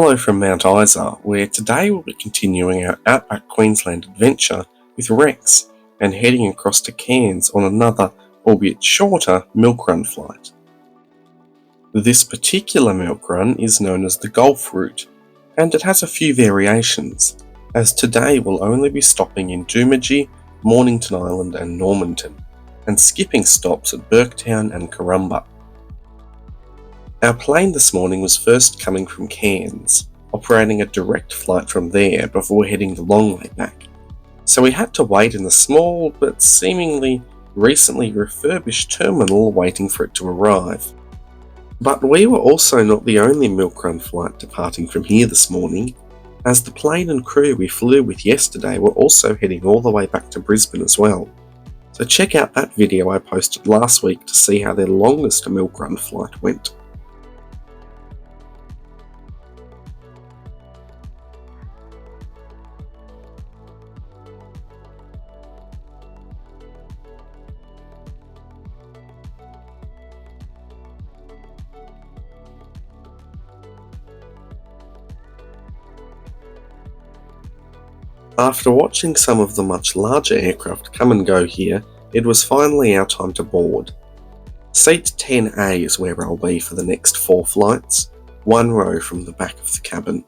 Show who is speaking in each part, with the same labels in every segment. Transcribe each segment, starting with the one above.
Speaker 1: Hello from Mount Isa, where today we'll be continuing our outback Queensland adventure with Rex and heading across to Cairns on another, albeit shorter, milk run flight. This particular milk run is known as the Gulf route, and it has a few variations, as today we'll only be stopping in Doomadgee, Mornington Island and Normanton, and skipping stops at Burketown and Corumba. Our plane this morning was first coming from Cairns, operating a direct flight from there before heading the long way back, so we had to wait in the small but seemingly recently refurbished terminal waiting for it to arrive. But we were also not the only milk run flight departing from here this morning, as the plane and crew we flew with yesterday were also heading all the way back to Brisbane as well. So check out that video I posted last week to see how their longest milk run flight went. After watching some of the much larger aircraft come and go here, it was finally our time to board. Seat 10A is where I'll be for the next 4 flights, one row from the back of the cabin.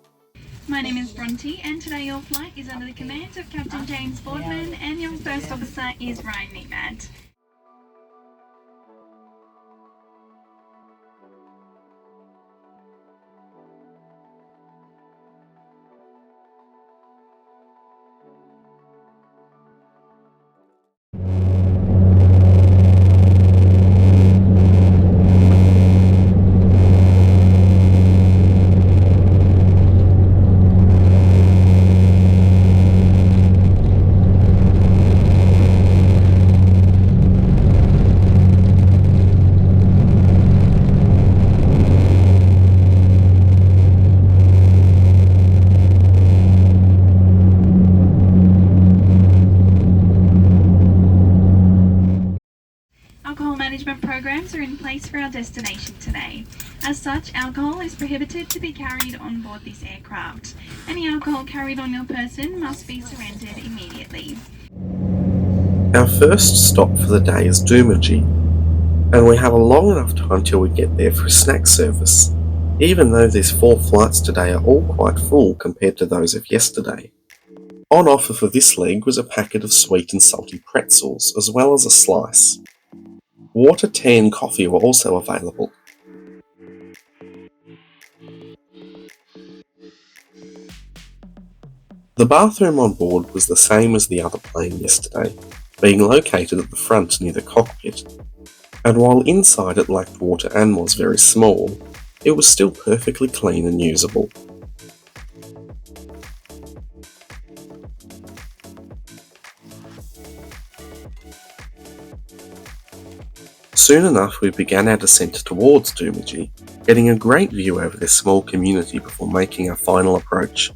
Speaker 2: My name is Bronte, and today your flight is under the command of Captain James Boardman, and your first officer is Ryan Nemat. Alcohol management programs are in place for our destination today. As such, alcohol is prohibited to be carried on board this aircraft. Any alcohol carried on your person must be surrendered immediately.
Speaker 1: Our first stop for the day is Doomadgee, and we have a long enough time till we get there for a snack service, even though these 4 flights today are all quite full compared to those of yesterday. On offer for this leg was a packet of sweet and salty pretzels, as well as a slice. Water, tea and coffee were also available. The bathroom on board was the same as the other plane yesterday, being located at the front near the cockpit, and while inside it lacked water and was very small, it was still perfectly clean and usable. Soon enough we began our descent towards Doomadgee, getting a great view over this small community before making our final approach.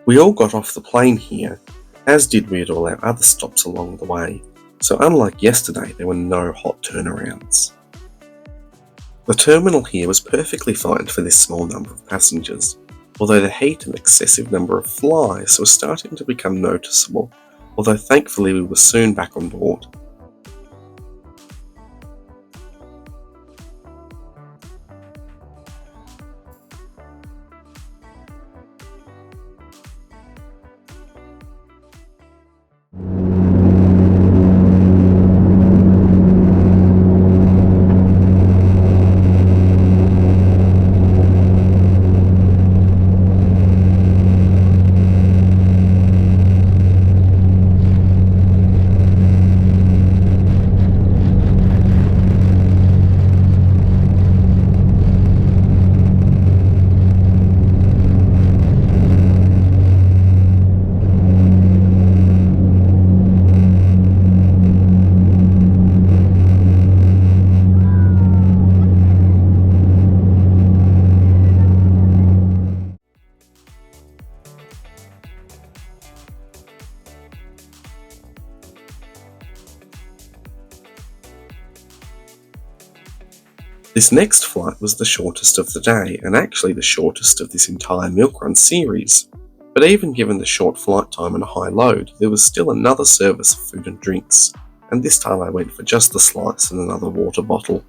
Speaker 1: We all got off the plane here, as did we at all our other stops along the way, so unlike yesterday there were no hot turnarounds. The terminal here was perfectly fine for this small number of passengers, although the heat and excessive number of flies was starting to become noticeable, although thankfully we were soon back on board. This next flight was the shortest of the day, and actually the shortest of this entire milk run series. But even given the short flight time and a high load, there was still another service of food and drinks, and this time I went for just the slice and another water bottle.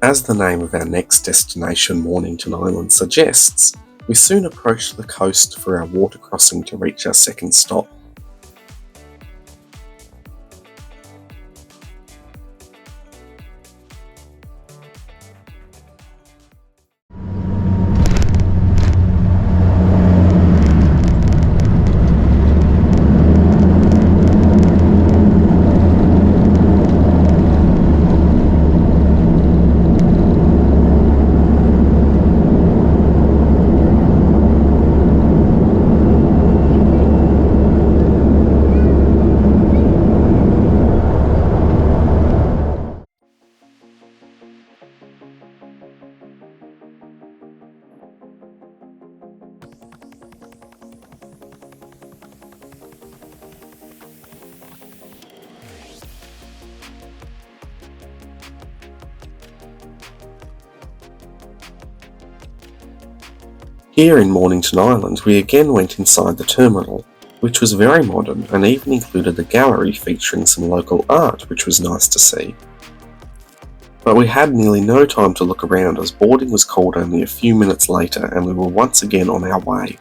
Speaker 1: As the name of our next destination, Mornington Island, suggests, we soon approached the coast for our water crossing to reach our second stop. Here in Mornington Island, we again went inside the terminal, which was very modern and even included a gallery featuring some local art, which was nice to see. But we had nearly no time to look around as boarding was called only a few minutes later and we were once again on our way.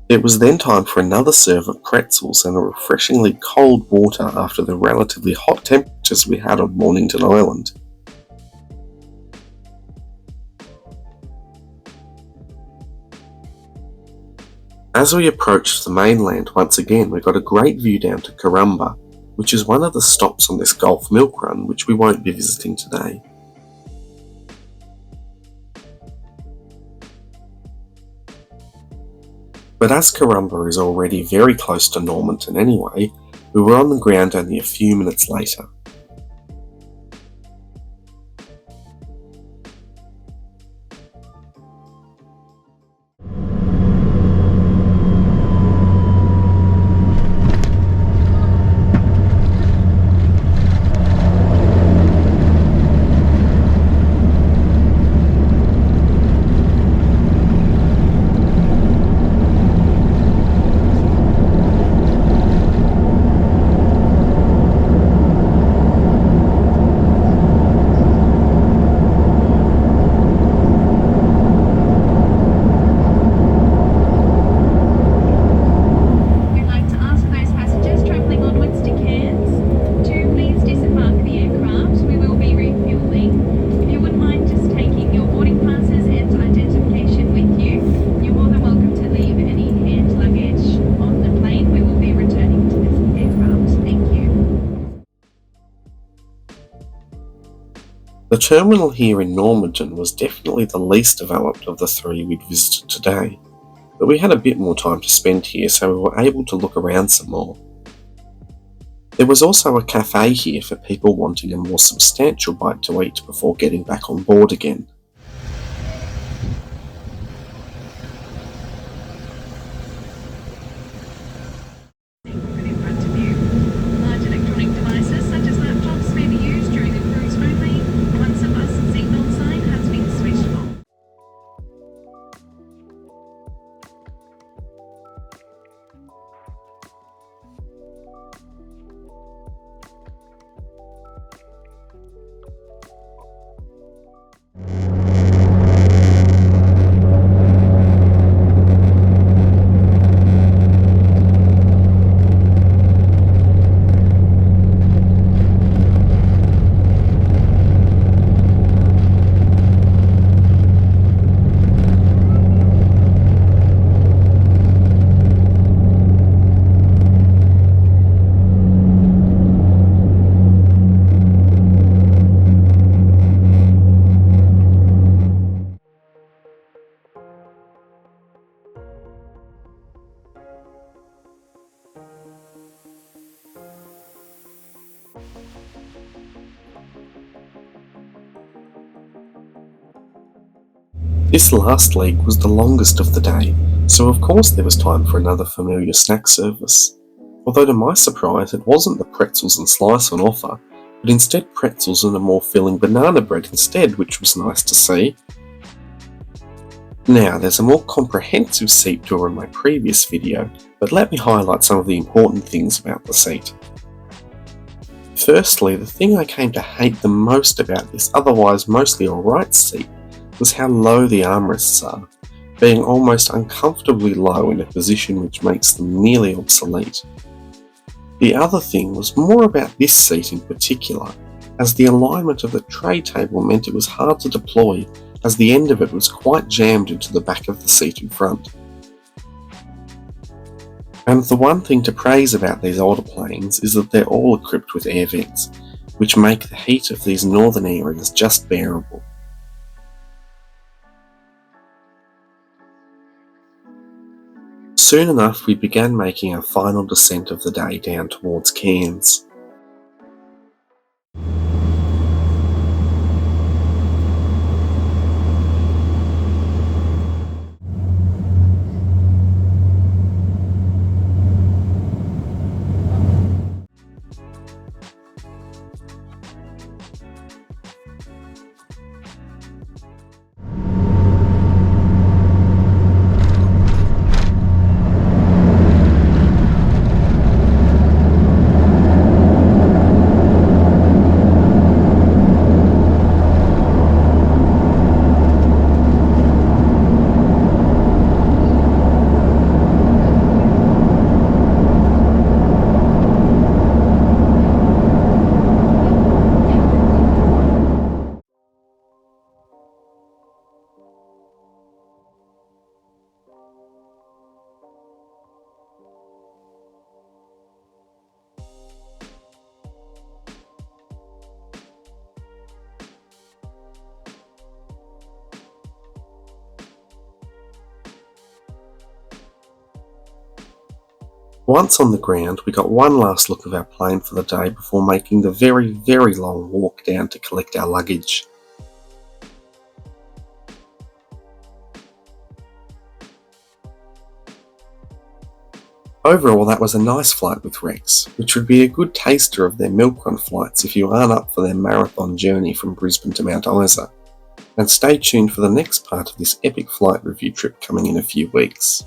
Speaker 1: It was then time for another serve of pretzels and a refreshingly cold water after the relatively hot temperatures we had on Mornington Island. As we approached the mainland once again, we got a great view down to Canberra, which is one of the stops on this Gulf Milk Run, which we won't be visiting today. But as Canberra is already very close to Normanton anyway, we were on the ground only a few minutes later.
Speaker 2: We'd like to ask those passengers travelling onwards to Cairns to please disembark the aircraft. We will be refuelling. If you wouldn't mind just taking your boarding passes and identification with you, you're more than welcome to leave any hand luggage on the plane. We will be returning to this aircraft. Thank you.
Speaker 1: The terminal here in Normanton was definitely the least developed of the three we'd visited today, but we had a bit more time to spend here, so we were able to look around some more. There was also a cafe here for people wanting a more substantial bite to eat before getting back on board again. This last leg was the longest of the day, so of course there was time for another familiar snack service. Although to my surprise it wasn't the pretzels and slice on offer, but instead pretzels and a more filling banana bread instead, which was nice to see. Now there's a more comprehensive seat tour in my previous video, but let me highlight some of the important things about the seat. Firstly, the thing I came to hate the most about this otherwise mostly alright seat was how low the armrests are, being almost uncomfortably low in a position which makes them nearly obsolete. The other thing was more about this seat in particular, as the alignment of the tray table meant it was hard to deploy, as the end of it was quite jammed into the back of the seat in front. And the one thing to praise about these older planes is that they're all equipped with air vents, which make the heat of these northern areas just bearable. Soon enough we began making our final descent of the day down towards Cairns. Once on the ground, we got one last look of our plane for the day before making the very, very long walk down to collect our luggage. Overall, that was a nice flight with Rex, which would be a good taster of their milk run flights if you aren't up for their marathon journey from Brisbane to Mount Isa. And stay tuned for the next part of this epic flight review trip coming in a few weeks.